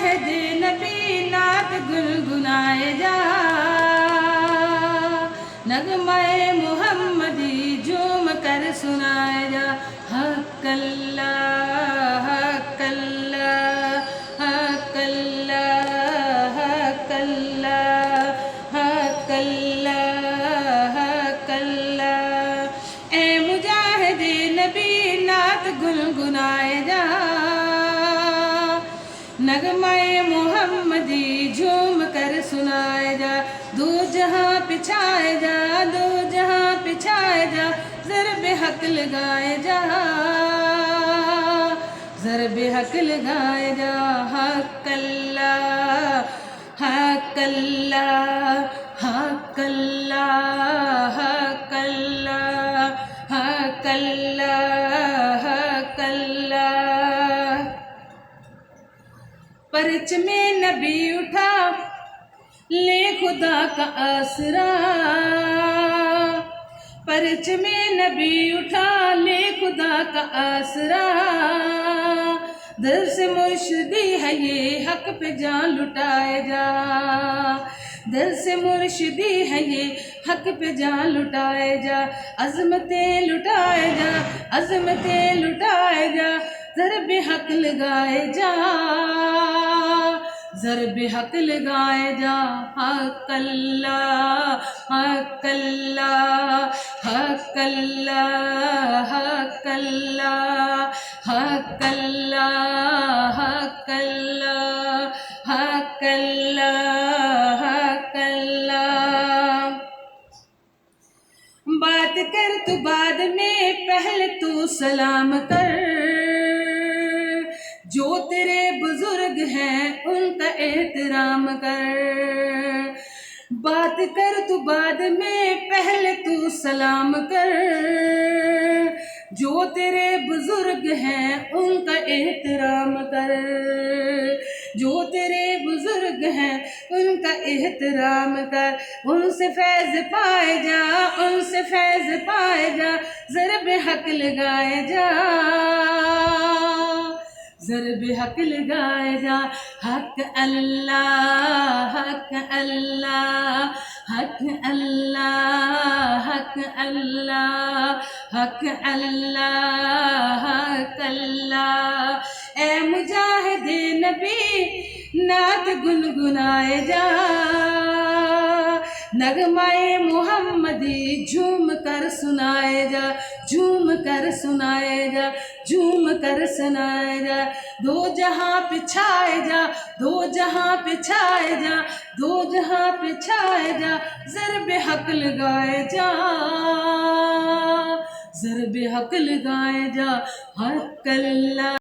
मुजाहिद नबी नात गुनगुनाए जा, नगमाए मुहम्मदी झूम कर सुनाए जा। हक अल्लाह हक अल्लाह हक अल्लाह हक अल्लाह हक अल्लाह हक अल्लाह। ए मुजाहिद नबी नात गुनगुनाए जा, नगमाए मुहम्मदी झूम कर सुनाए जा। दो जहां पिछाए जा, दो जहां पिछाए जा, ज़रबे हक लगाए जा, ज़रबे हक लगाए जा। हक अल्लाह हक अल्लाह हक अल्लाह हक अल्लाह हक अल्लाह हक अल्लाह। परच में नबी उठा ले खुदा का आसरा, परच में नबी उठा ले खुदा का आसरा। दर से मुर्शिदी है ये हक पे जान लुटाए जा, दर से मुर्शिदी है ये हक पे जान लुटाए जा। अज़मतें लुटाए जा, अज़मतें लुटाए जा, ज़रबे हक लगाए जा, ज़रबे हक लगाए जा। हक अल्लाह हक अल्लाह हक अल्लाह हक अल्लाह हक अल्लाह हक अल्लाह हक अल्लाह हक अल्लाह। बात कर तू बाद में, पहले तू सलाम कर, जो तेरे बुजुर्ग हैं उनका एहतराम कर। बात कर तू बाद में, पहले तू सलाम कर, जो तेरे बुजुर्ग हैं उनका एहतराम कर, जो तेरे बुजुर्ग हैं उनका एहतराम कर। उनसे फैज़ पाए जा, उनसे फैज़ पाए जा, ज़रबे हक लगाए जा, ज़रबे हक लगाए जा। हक अल्लाह हक अल्लाह हक अल्लाह हक अल्लाह हक अल्लाह हक अल्लाह। ए मुजाहिद नबी नात गुनगुनाए जा, नगमाए मुहम्मदी झूम कर सुनाए जा, झूम कर सुनाए जा, झूम कर सुनाए जा। दो जहां पिछाए जा, दो जहां पिछाए जा, दो जहां पिछाए जा, ज़रबे हक लगाए जा, ज़रबे हक लगाए जा। हक अल्लाह।